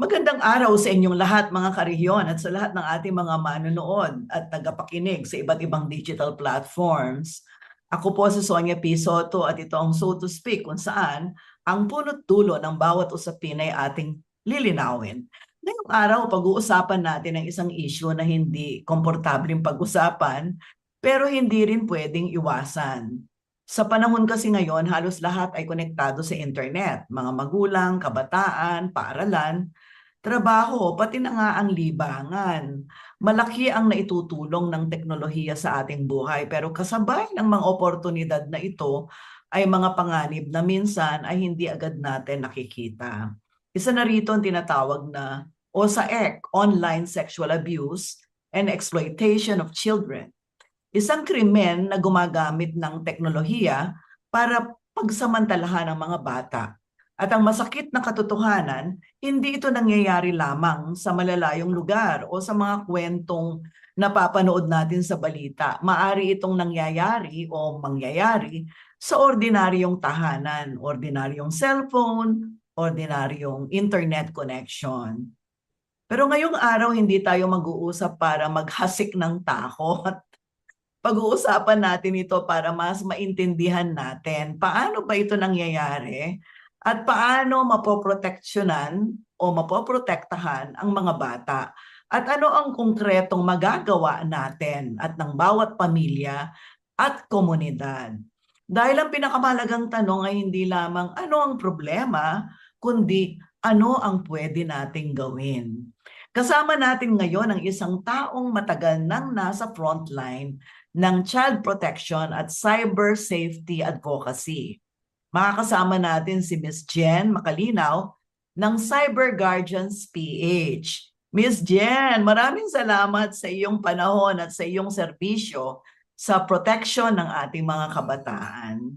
Magandang araw sa inyong lahat mga karehiyon at sa lahat ng ating mga manonood at tagapakinig sa iba't ibang digital platforms. Ako po si Sonia P. Soto at ito ang So to Speak kung saan ang punot dulo ng bawat usapin ay ating lilinawin. Ngayong araw, pag-uusapan natin ang isang issue na hindi komportableng pag-usapan pero hindi rin pwedeng iwasan. Sa panahon kasi ngayon, halos lahat ay konektado sa internet. Mga magulang, kabataan, paaralan, trabaho, pati na nga ang libangan. Malaki ang naitutulong ng teknolohiya sa ating buhay, pero kasabay ng mga oportunidad na ito ay mga panganib na minsan ay hindi agad natin nakikita. Isa na rito ang tinatawag na OSAEC, Online Sexual Abuse and Exploitation of Children. Isang krimen na gumagamit ng teknolohiya para pagsamantalahan ang mga bata. At ang masakit na katotohanan, hindi ito nangyayari lamang sa malalayong lugar o sa mga kwentong napapanood natin sa balita. Maari itong nangyayari o mangyayari sa ordinaryong tahanan, ordinaryong cellphone, ordinaryong internet connection. Pero ngayong araw, hindi tayo mag-uusap para maghasik ng takot. Pag-uusapan natin ito para mas maintindihan natin paano ba ito nangyayari at paano mapoproteksyonan o mapoprotektahan ang mga bata at ano ang konkretong magagawa natin at ng bawat pamilya at komunidad. Dahil ang pinakamalagang tanong ay hindi lamang ano ang problema, kundi ano ang pwede nating gawin. Kasama natin ngayon ang isang taong matagal nang nasa frontline ng child protection at cyber safety advocacy. Makakasama natin si Ms. Jen Makalinaw ng Cyber Guardians PH. Ms. Jen, maraming salamat sa iyong panahon at sa iyong serbisyo sa protection ng ating mga kabataan.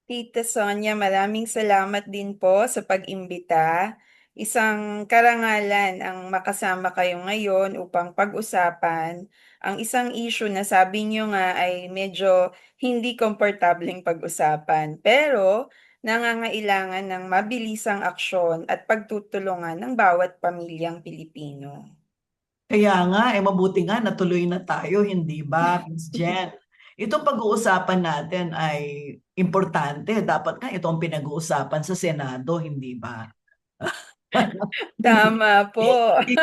Tita Sonia, maraming salamat din po sa pag-imbita. Isang karangalan ang makasama kayo ngayon upang pag-usapan ang isang issue na sabi niyo nga ay medyo hindi komportableng pag-usapan, pero nangangailangan ng mabilisang aksyon at pagtutulungan ng bawat pamilyang Pilipino. Kaya nga, mabuti nga natuloy na tayo, hindi ba, Ms. Jen? Itong pag-uusapan natin ay importante. Dapat nga itong pinag-uusapan sa Senado, hindi ba? Hindi, Tama po. hindi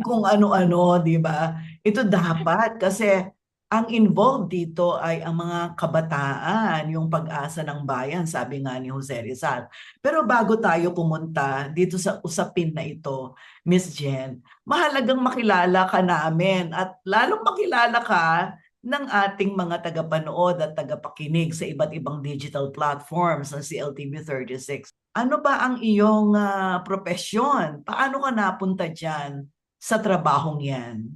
kung ano-ano, di ba? Ito dapat kasi ang involved dito ay ang mga kabataan, yung pag-asa ng bayan, sabi nga ni Jose Rizal. Pero bago tayo pumunta dito sa usapin na ito, Miss Jen, mahalagang makilala ka namin at lalong makilala ka ng ating mga tagapanood at tagapakinig sa iba't ibang digital platforms ng CLTV 36. Ano ba ang iyong propesyon? Paano ka napunta dyan sa trabahong yan?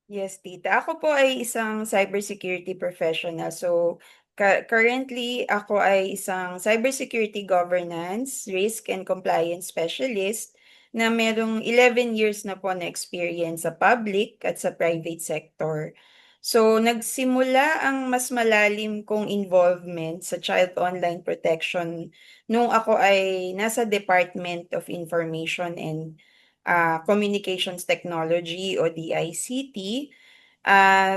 Yes, tita. Ako po ay isang cybersecurity professional. So, currently, ako ay isang cybersecurity governance, risk and compliance specialist na merong 11 years na po na experience sa public at sa private sector. So, nagsimula ang mas malalim kong involvement sa child online protection nung ako ay nasa Department of Information and Communications Technology o DICT,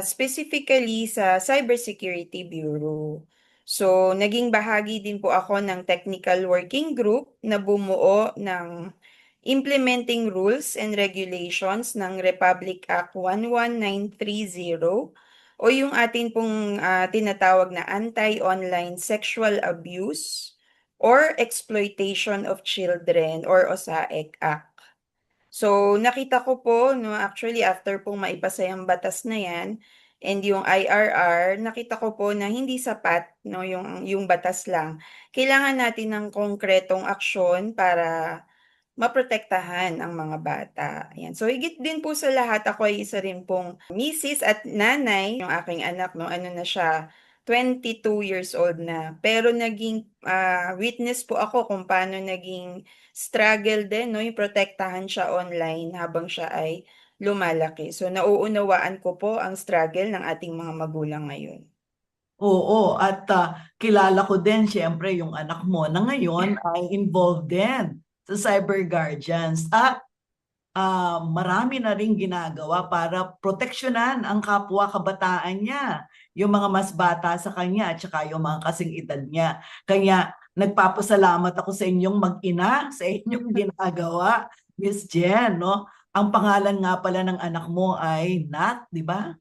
specifically sa Cybersecurity Bureau. So, naging bahagi din po ako ng technical working group na bumuo ng implementing rules and regulations ng Republic Act 11930 o yung atin pong tinatawag na Anti-Online Sexual Abuse or Exploitation of Children or OSAEC Act. So, nakita ko po, no, actually, after pong maipasa yung batas na yan, and yung IRR, nakita ko po na hindi sapat, no, yung batas lang. Kailangan natin ng konkretong aksyon para maprotektahan ang mga bata. Ayan. So, higit din po sa lahat, ako ay isa rin pong misis at nanay. Yung aking anak, no, ano na siya, 22 years old na. Pero naging witness po ako kung paano naging struggle din, no, yung protektahan siya online habang siya ay lumalaki. So, nauunawaan ko po ang struggle ng ating mga magulang ngayon. Oo, at kilala ko din siyempre yung anak mo na ngayon ay involved din sa cyber guardians. At marami na ring ginagawa para proteksyonan ang kapwa kabataan niya, yung mga mas bata sa kanya at saka yung mga kasing edad niya. Kaya nagpapasalamat ako sa inyong mag-ina, sa inyong ginagawa, Miss Jen, no? Ang pangalan nga pala ng anak mo ay Nat, di ba?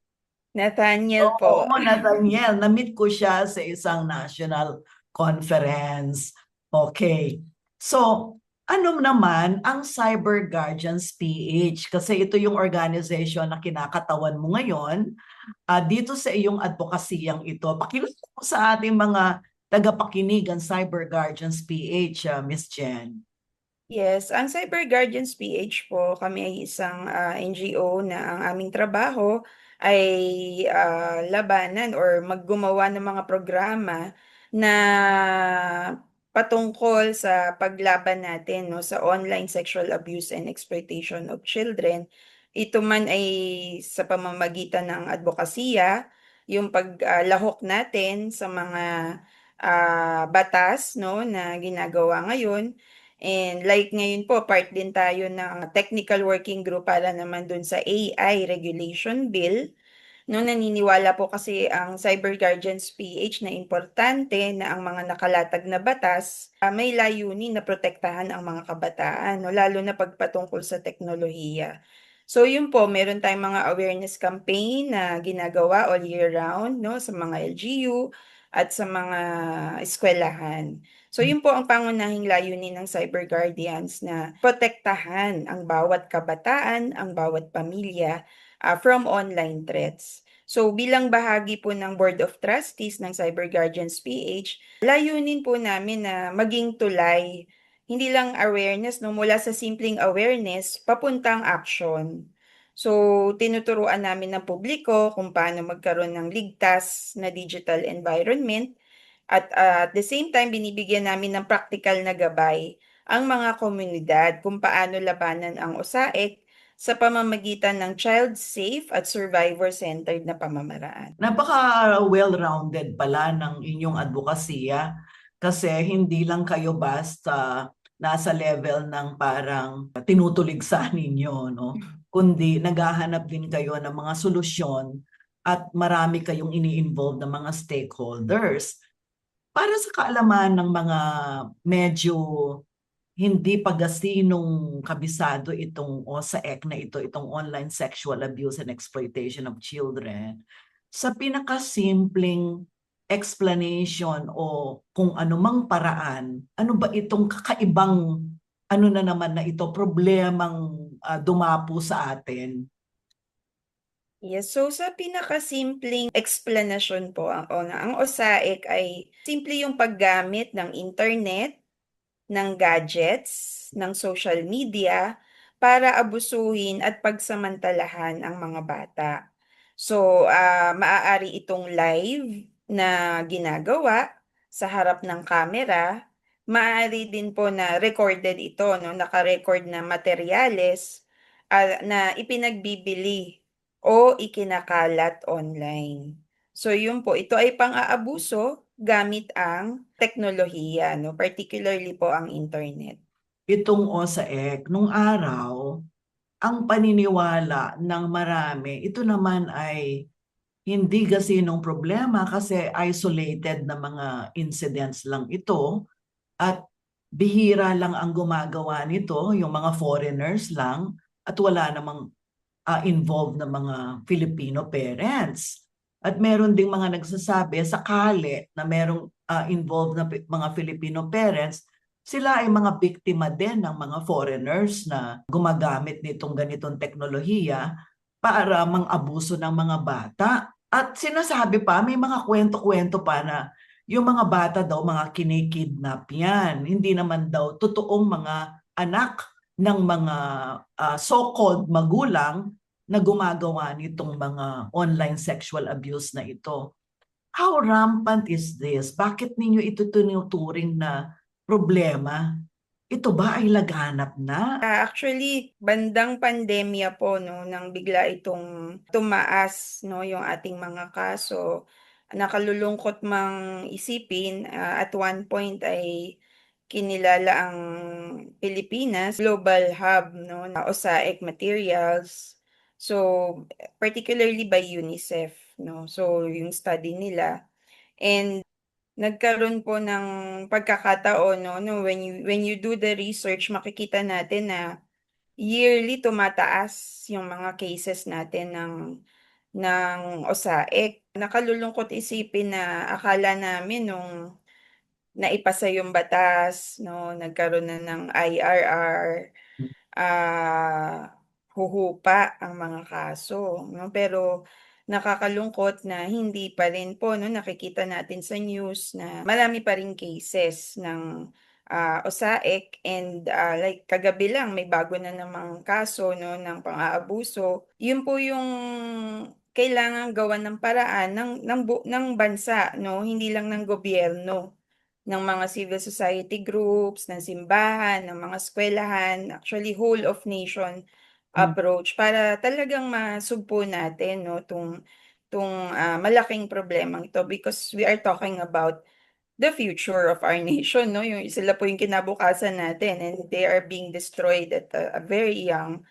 Nathaniel Oo, po. Nathaniel. Na-meet ko siya sa isang national conference. Okay. So, ano naman ang Cyber Guardians PH? Kasi ito yung organization na kinakatawan mo ngayon. Dito sa iyong advokasiyang ito, pakilala mo sa ating mga tagapakinig ang Cyber Guardians PH, Miss Jen. Yes, ang Cyber Guardians PH po, kami ay isang NGO na ang aming trabaho ay labanan or maggumawa ng mga programa na patungkol sa paglaban natin, no, sa online sexual abuse and exploitation of children. Ito man ay sa pamamagitan ng advokasya, yung paglahok natin sa mga batas, no, na ginagawa ngayon. And like ngayon po, part din tayo ng technical working group para naman dun sa AI regulation bill. No, naniniwala po kasi ang Cyber Guardians PH na importante na ang mga nakalatag na batas may layunin na protektahan ang mga kabataan, no, lalo na pagpatungkol sa teknolohiya. So yun po, meron tayong mga awareness campaign na ginagawa all year round, no, sa mga LGU at sa mga eskwelahan. So yun po ang pangunahing layunin ng Cyber Guardians na protektahan ang bawat kabataan, ang bawat pamilya from online threats. So bilang bahagi po ng Board of Trustees ng Cyber Guardians PH, layunin po namin na maging tulay, hindi lang awareness, no, mula sa simpleng awareness papuntang action. So tinuturuan namin ng publiko kung paano magkaroon ng ligtas na digital environment at at the same time binibigyan namin ng practical na gabay ang mga komunidad kung paano labanan ang USAIC sa pamamagitan ng child-safe at survivor-centered na pamamaraan. Napaka well-rounded pala ng inyong advokasya kasi hindi lang kayo basta nasa level ng parang tinutuligsa ninyo, no? Kundi naghahanap din kayo ng mga solusyon at marami kayong ini-involve ng mga stakeholders. Para sa kaalaman ng mga medyo hindi pagasinong kabisado itong OSAEC na ito, itong online sexual abuse and exploitation of children, sa pinakasimpleng explanation o kung anumang paraan, ano ba itong kakaibang ano na naman na ito, problemang dumapo sa atin? Yes, so sa pinakasimpleng explanation po, ang OSAIC ay simple yung paggamit ng internet, ng gadgets, ng social media para abusuhin at pagsamantalahan ang mga bata. So, maaari itong live na ginagawa sa harap ng kamera. Maaari din po na recorded ito, no? Naka-record na materyales na ipinagbibili o ikinakalat online. So, yun po, ito ay pang-aabuso gamit ang teknolohiya, no? Particularly po ang internet. Itong OSAEC, nung araw, ang paniniwala ng marami, ito naman ay hindi gasinong problema kasi isolated na mga incidents lang ito at bihira lang ang gumagawa nito, yung mga foreigners lang at wala namang involved na mga Filipino parents. At meron ding mga nagsasabi sakali na merong involved na mga Filipino parents, sila ay mga biktima din ng mga foreigners na gumagamit nitong ganitong teknolohiya para mang-abuso ng mga bata. At sinasabi pa, may mga kwento-kwento pa na yung mga bata daw mga kinikidnap yan. Hindi naman daw totoong mga anak ng mga so-called magulang na gumagawa nitong mga online sexual abuse na ito. How rampant is this? Bakit ninyo ito tinuturing na problema? Ito ba ay laganap na? Actually, bandang pandemya po, no, nang bigla itong tumaas, no, yung ating mga kaso, nakalulungkot mang isipin, at one point ay kinilala ang Pilipinas global hub, no, na OSAIC materials. So particularly by UNICEF, no. So yung study nila, and nagkaroon po ng pagkakataon, no, when you do the research, makikita natin na yearly tumataas yung mga cases natin ng OSAIC. Nakalulungkot isipin na akala namin nung naipasa yung batas, no, nagkaroon na ng IRR, huhupa ang mga kaso, no? Pero nakakalungkot na hindi pa rin po, no, nakikita natin sa news na marami pa rin cases ng OSAIC, and like kagabi lang may bago na namang kaso, no, ng pang-aabuso. Yun po yung kailangan gawan ng paraan ng bansa, no, hindi lang ng gobyerno, ng mga civil society groups, ng simbahan, ng mga eskwelahan, actually whole of nation Mm. approach para talagang masugpo natin, no, malaking problemang ito, because we are talking about the future of our nation, no, yung sila po yung kinabukasan natin, and they are being destroyed at a very young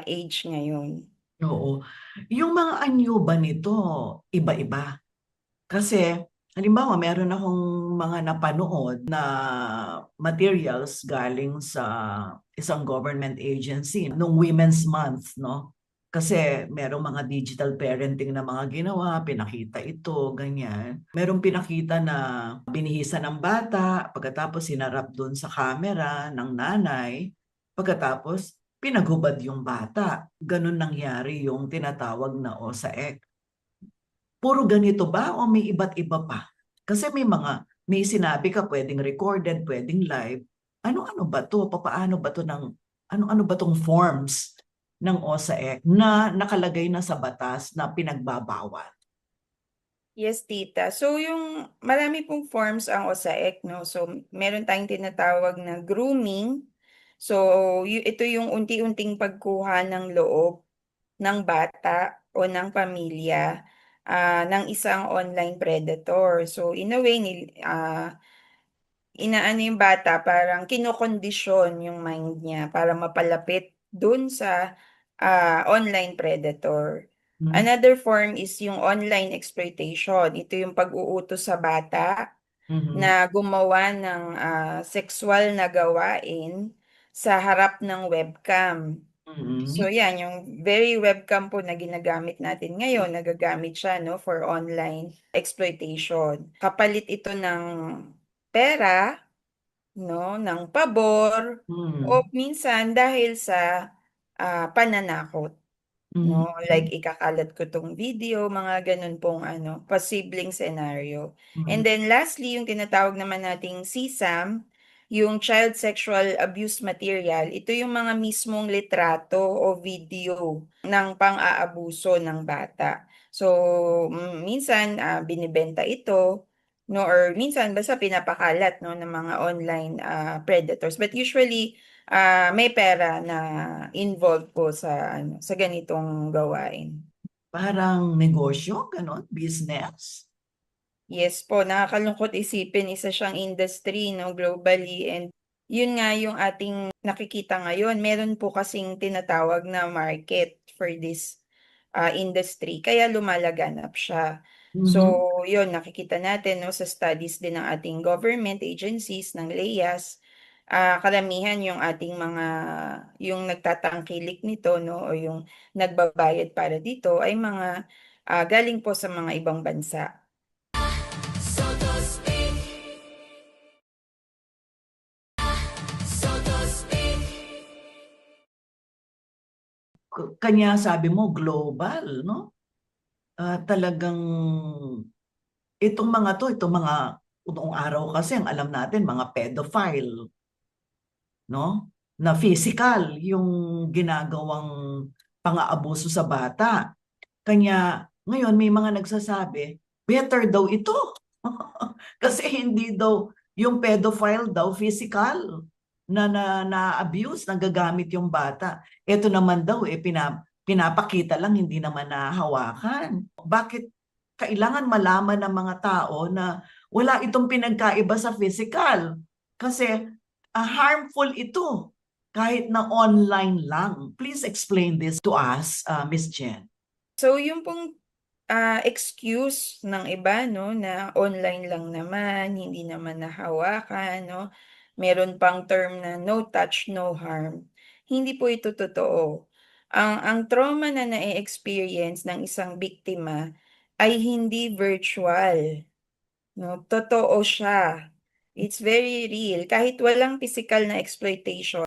age ngayon. Oo. Yung mga anyo ba nito, iba-iba? Kasi, halimbawa, meron akong mga napanood na materials galing sa isang government agency nung Women's Month, no? Kasi merong mga digital parenting na mga ginawa, pinakita ito, ganyan. Merong pinakita na binihisa ng bata, pagkatapos sinarap doon sa camera ng nanay, pagkatapos pinaghubad yung bata. Ganun nangyari yung tinatawag na OSAEC. Puro ganito ba o may iba't iba pa? Kasi may sinabi ka pwedeng recorded, pwedeng live. Ano-ano ba to? Papaano ba to ano-ano ba tong forms ng OSAEC na nakalagay na sa batas na pinagbabawal? Yes, tita. So, yung marami pong forms ang OSAEC, no? So, meron tayong tinatawag na grooming. So, ito yung unti-unting pagkuha ng loob ng bata o ng pamilya ng isang online predator. So, in a way, inaano yung bata, parang kinokondisyon yung mind niya para mapalapit dun sa online predator. Hmm? Another form is yung online exploitation. Ito yung pag-uutos sa bata Mhm. na gumawa ng sexual na gawain sa harap ng webcam. So Mhm. yan, yung very webcam po na ginagamit natin ngayon, nagagamit siya, no, for online exploitation. Kapalit ito ng pera, no, ng pabor, o Mhm. minsan dahil sa pananakot, Mhm. no, like ikakalat ko tong video, mga ganun pong posibleng senaryo. And Mhm. then lastly, yung tinatawag naman nating CSAM, yung child sexual abuse material. Ito yung mga mismong litrato o video ng pang-aabuso ng bata. So minsan binibenta ito, no, or minsan basta pinapakalat, no, ng mga online predators, but usually may pera na involved po sa ganitong gawain. Parang negosyo, ganon, business. Yes po, nakakalungkot isipin, isa siyang industry, no, globally, and yun nga yung ating nakikita ngayon. Meron po kasing tinatawag na market for this industry, kaya lumalaganap siya. So, Mhm. yun, nakikita natin, no, sa studies din ng ating government agencies, ng LEAS, karamihan yung ating yung nagtatangkilik nito, no, o yung nagbabayad para dito ay mga galing po sa mga ibang bansa. So to speak, so to speak. Kanya sabi mo global, no? Talagang itong mga noong araw kasi ang alam natin mga pedophile, no? Na physical yung ginagawang pang-aabuso sa bata. Kanya ngayon may mga nagsasabi, better daw ito. Kasi hindi daw yung pedophile daw physical na abuse, nagagamit yung bata. Ito naman daw pinapakita lang, hindi naman nahahawakan. Bakit kailangan malaman ng mga tao na wala itong pinagkaiba sa physical? Kasi harmful ito kahit na online lang. Please explain this to us, Miss Jen. So, yung pong excuse ng iba, no, na online lang naman, hindi naman nahawakan, no, meron pang term na no touch, no harm. Hindi po ito totoo. Ang trauma na na-experience ng isang biktima ay hindi virtual, no, totoo siya. It's very real. Kahit walang physical na exploitation,